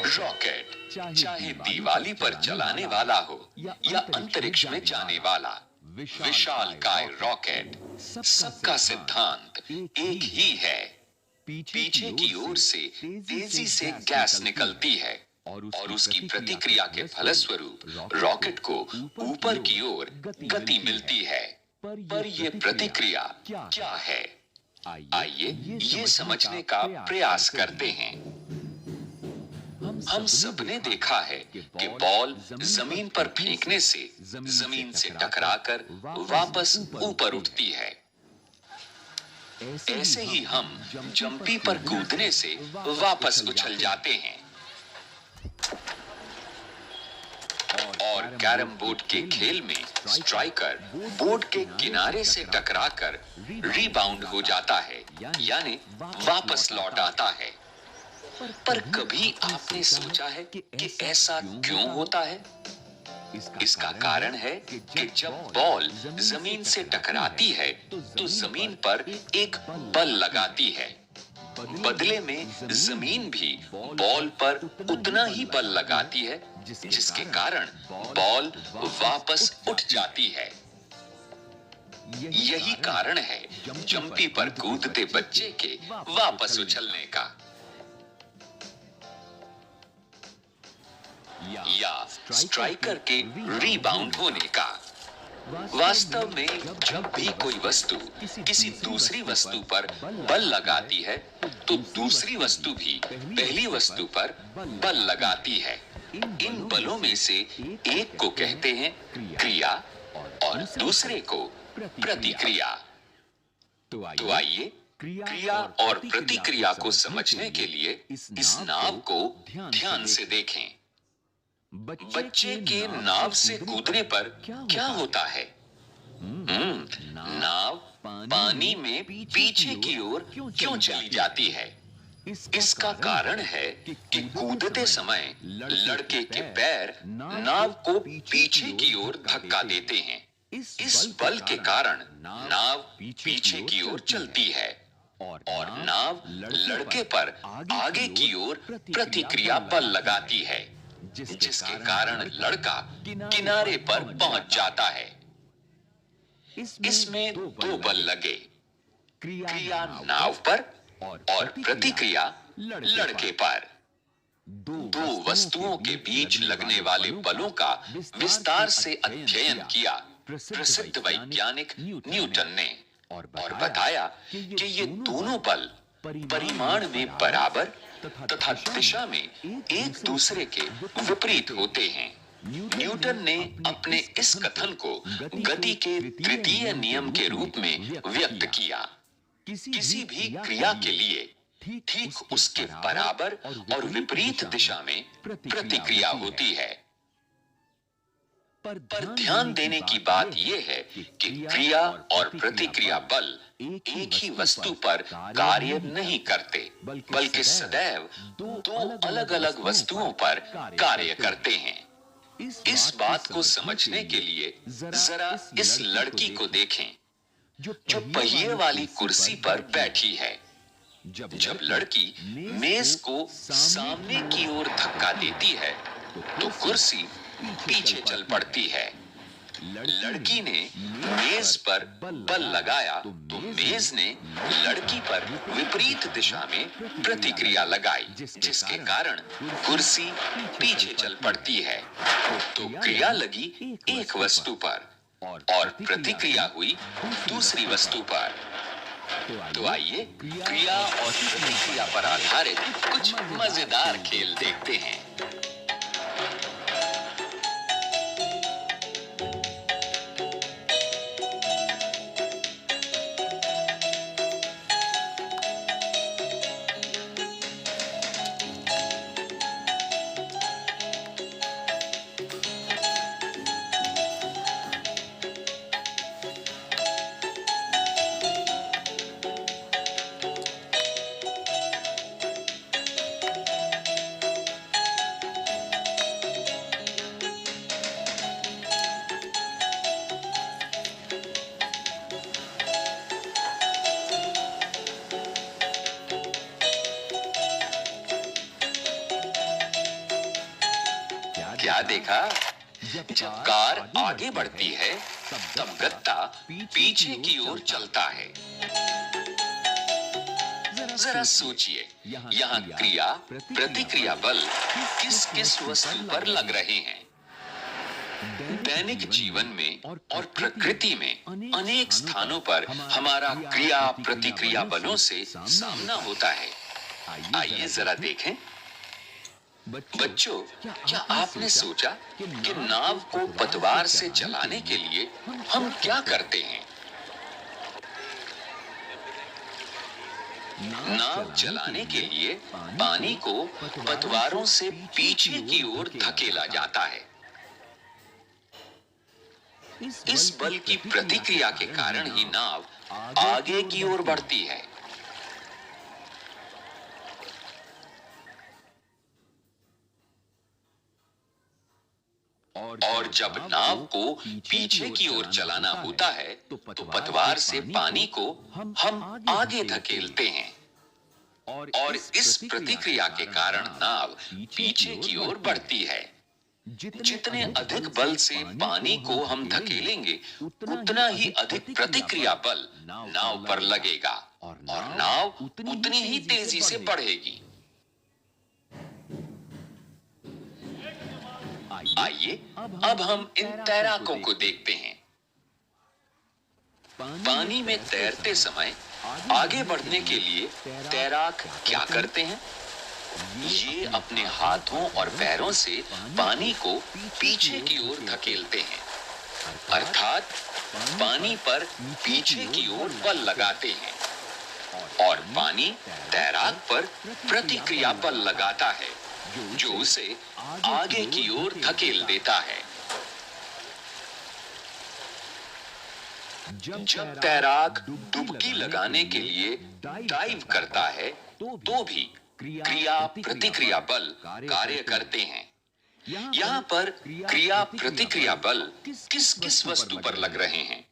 Rocket चाहे दिवाली पर चलाने वाला हो या अंतरिक्ष में जाने वाला, विशालकाय रॉकेट, सबका सिद्धांत एक ही है। पीछे की ओर से तेजी से गैस निकलती है और उसकी प्रतिक्रिया के फलस्वरूप रॉकेट को ऊपर की ओर गति मिलती है। पर यह प्रतिक्रिया क्या है? आइए ये समझने का प्रयास करते हैं। हम सबने देखा है कि बॉल जमीन पर फेंकने से जमीन से टकराकर वापस ऊपर उठती है। ऐसे ही हम जंपी पर कूदने से वापस उछल जाते हैं और कैरम बोर्ड के खेल में स्ट्राइकर बोर्ड के किनारे से टकराकर रीबाउंड हो जाता है, यानी वापस लौट आता है। पर कभी आपने सोचा है कि ऐसा क्यों होता है? इसका कारण है कि जब बॉल जमीन से टकराती है तो जमीन पर एक बल लगाती है। बदले में जमीन भी बॉल पर उतना ही बल लगाती है, जिसके कारण बॉल वापस उठ जाती है। यही कारण है जंपी पर कूदते बच्चे के वापस उछलने का या स्ट्राइकर के रीबाउंड होने का। वास्तव में जब भी कोई वस्तु किसी दूसरी वस्तु पर बल लगाती है तो दूसरी वस्तु भी पहली वस्तु पर बल लगाती है। इन बलों में से एक को कहते हैं क्रिया और दूसरे को प्रतिक्रिया। तो आइए क्रिया और प्रतिक्रिया को समझने के लिए इस नाव को ध्यान से देखें। बच्चे के नाव से कूदने पर क्या होता है? नाव पानी में पीछे की ओर क्यों चली जाती है? इसका कारण है कि कूदते समय लड़के के पैर नाव को पीछे की ओर धक्का देते हैं। इस बल के कारण नाव पीछे की ओर चलती है और नाव लड़के पर आगे की ओर प्रतिक्रिया बल लगाती है, जिसके कारण लड़का किनारे पर पहुंच जाता है। इसमें दो बल लगे, क्रिया नाव पर और प्रतिक्रिया लड़के पर। दो वस्तुओं के बीच लगने वाले बलों का विस्तार से अध्ययन किया प्रसिद्ध वैज्ञानिक न्यूटन ने और बताया कि ये दोनों बल परिमाण में बराबर तथा दिशा में एक दूसरे के विपरीत होते हैं। न्यूटन ने अपने इस कथन को गति के तृतीय नियम के रूप में व्यक्त किया। किसी भी क्रिया के लिए ठीक उसके बराबर और विपरीत दिशा में प्रतिक्रिया होती है। पर ध्यान देने की बात यह है कि क्रिया और प्रतिक्रिया बल एक ही वस्तु पर कार्य नहीं करते, बल्कि सदैव दो अलग-अलग वस्तुओं पर कार्य करते हैं। इस बात को समझने के लिए जरा इस लड़की को देखें, जो पहिए वाली कुर्सी पर बैठी है। जब लड़की मेज को सामने की ओर धक्का देती है तो कुर्सी पीछे चल पड़ती है। लड़की ने मेज पर बल लगाया तो मेज ने लड़की पर विपरीत दिशा में प्रतिक्रिया लगाई, जिसके कारण कुर्सी पीछे चल पड़ती है। तो क्रिया लगी एक वस्तु पर और प्रतिक्रिया हुई दूसरी वस्तु पर। तो आइए क्रिया और प्रतिक्रिया पर आधारित कुछ मजेदार खेल देखते हैं। क्या देखा? जब कार आगे बढ़ती है तब गत्ता पीछे की ओर चलता है। जरा सोचिए, यहाँ क्रिया प्रतिक्रिया बल किस किस वस्तु पर लग रहे हैं? दैनिक जीवन में और प्रकृति में अनेक स्थानों पर हमारा क्रिया प्रतिक्रिया बलों से सामना होता है। आइए जरा देखें। बच्चों, क्या आपने सोचा कि नाव को पतवार से चलाने के लिए हम क्या करते हैं? नाव चलाने के लिए पानी को पतवारों से पीछे की ओर धकेला जाता है। इस बल की प्रतिक्रिया के कारण ही नाव आगे की ओर बढ़ती है। और जब नाव को पीछे की ओर चलाना होता है तो पतवार से पानी को हम आगे धकेलते हैं और इस प्रतिक्रिया के कारण नाव पीछे की ओर बढ़ती है। जितने अधिक बल से पानी को हम धकेलेंगे उतना ही अधिक प्रतिक्रिया बल नाव पर लगेगा और नाव उतनी ही तेजी से बढ़ेगी। आइए अब हम इन तैराकों को देखते हैं। पानी में तैरते समय आगे बढ़ने के लिए तैराक क्या करते हैं? ये अपने हाथों और पैरों से पानी को पीछे की ओर धकेलते हैं, अर्थात पानी पर पीछे की ओर बल लगाते हैं और पानी तैराक पर प्रतिक्रिया बल लगाता है जो उसे आगे की ओर धकेल देता है। जब तैराक डुबकी लगाने के लिए डाइव करता है तो भी क्रिया प्रतिक्रिया बल कार्य करते हैं। यहाँ पर क्रिया प्रतिक्रिया बल किस किस वस्तु पर लग रहे हैं?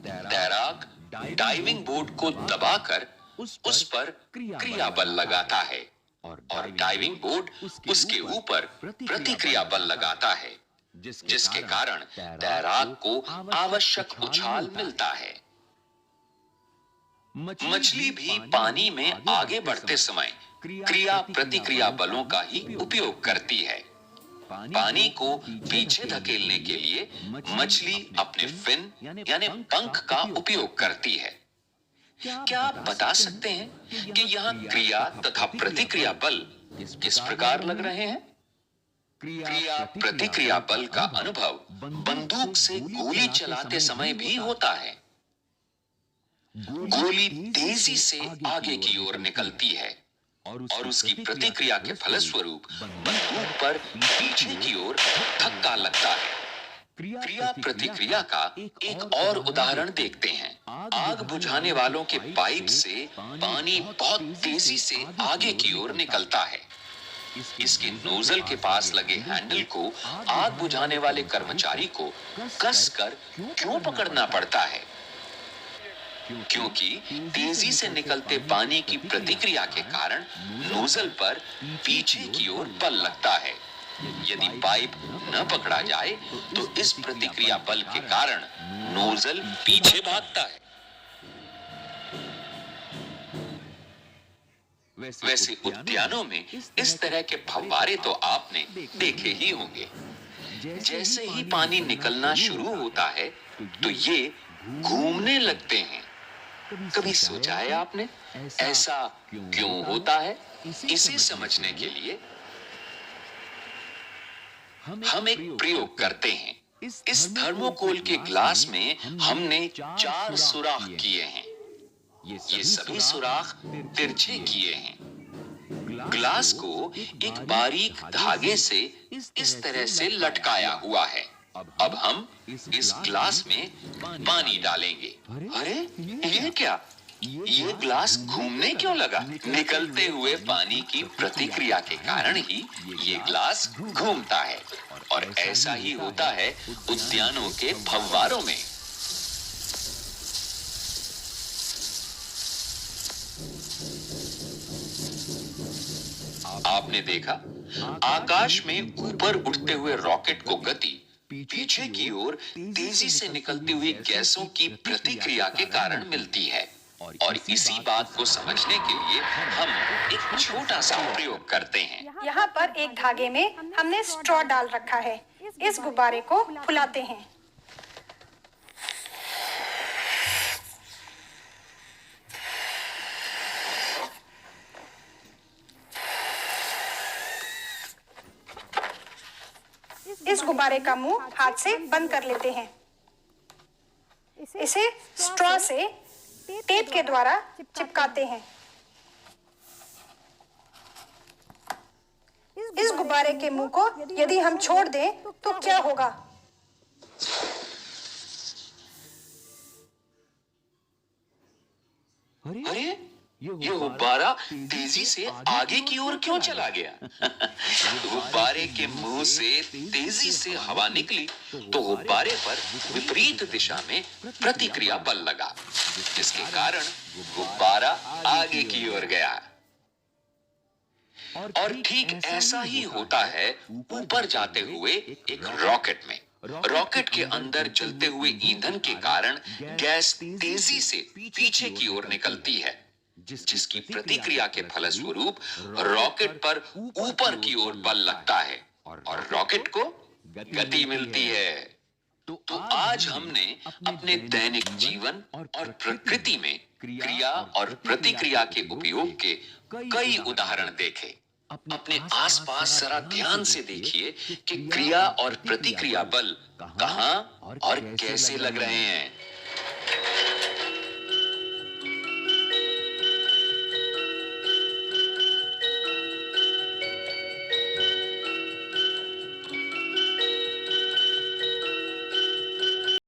तैराक डाइविंग बोर्ड को दबाकर उस पर क्रिया बल लगाता है और डाइविंग बोर्ड उसके ऊपर प्रतिक्रिया बल लगाता है, जिसके कारण तैराक को आवश्यक उछाल मिलता है। मछली भी पानी में आगे बढ़ते समय क्रिया प्रतिक्रिया बलों का ही उपयोग करती है। पानी को पीछे धकेलने के लिए मछली अपने फिन यानी पंख का उपयोग करती है। क्या आप बता सकते हैं कि यहाँ क्रिया तथा प्रतिक्रिया बल किस प्रकार लग रहे हैं? क्रिया प्रतिक्रिया बल का अनुभव बंदूक से गोली चलाते समय भी होता है। गोली तेजी से आगे की ओर निकलती है और उसकी प्रतिक्रिया के फलस्वरूप बंदूक पर पीछे की ओर धक्का लगता है। क्रिया प्रतिक्रिया का एक और उदाहरण देखते हैं। आग बुझाने वालों के पाइप से पानी बहुत तेजी से आगे की ओर निकलता है। इसके नोजल के पास लगे हैंडल को आग बुझाने वाले कर्मचारी को कसकर क्यों पकड़ना पड़ता है? क्योंकि तेजी से निकलते पानी की प्रतिक्रिया के कारण नोजल पर पीछे की ओर बल लगता है। यदि पाइप न पकड़ा जाए तो इस प्रतिक्रिया बल के कारण नोजल पीछे भागता है। वैसे उद्यानों में इस तरह के फव्वारे तो आपने देखे ही होंगे। जैसे ही पानी निकलना शुरू होता है तो ये घूमने लगते हैं। कभी सोचा है आपने ऐसा क्यों होता है? इसे समझने के लिए हम एक प्रयोग करते हैं। इस थर्मोकोल के ग्लास में हमने 4 सुराख किए हैं। ये सभी सुराख तिरछे किए हैं। ग्लास को एक बारीक धागे से इस तरह से लटकाया हुआ है। अब हम इस ग्लास में पानी डालेंगे। अरे ये क्या? ये ग्लास घूमने क्यों लगा? निकलते हुए पानी की प्रतिक्रिया के कारण ही ये ग्लास घूमता है और ऐसा ही होता है उद्यानों के फव्वारों में। आपने देखा, आकाश में ऊपर उठते हुए रॉकेट को गति पीछे की ओर तेजी से निकलती हुई गैसों की प्रतिक्रिया के कारण मिलती है। और इसी बात को समझने के लिए हम एक छोटा सा प्रयोग करते हैं। यहाँ पर एक धागे में हमने स्ट्रॉ डाल रखा है। इस गुब्बारे को फुलाते हैं। इस गुब्बारे का मुंह हाथ से बंद कर लेते हैं। इसे स्ट्रॉ से टेप के द्वारा चिपकाते हैं। इस गुब्बारे के मुंह को यदि हम छोड़ दें तो क्या होगा? अरे, ये गुब्बारा तेजी से आगे की ओर क्यों चला गया? गुब्बारे के मुंह से तेजी से हवा निकली तो गुब्बारे पर विपरीत दिशा में प्रतिक्रिया बल लगा, जिसके कारण गुब्बारा आगे की ओर गया। और ठीक ऐसा ही होता है ऊपर जाते हुए एक रॉकेट में। रॉकेट के अंदर जलते हुए ईंधन के कारण गैस तेजी से पीछे की ओर निकलती है, जिसकी प्रतिक्रिया के फलस्वरूप रॉकेट पर ऊपर की ओर बल लगता है और रॉकेट को गति मिलती है। तो आज हमने अपने दैनिक जीवन और प्रकृति में क्रिया और प्रतिक्रिया के उपयोग के कई उदाहरण देखे। अपने आसपास जरा ध्यान से देखिए कि क्रिया और प्रतिक्रिया बल कहां और कैसे लग रहे हैं।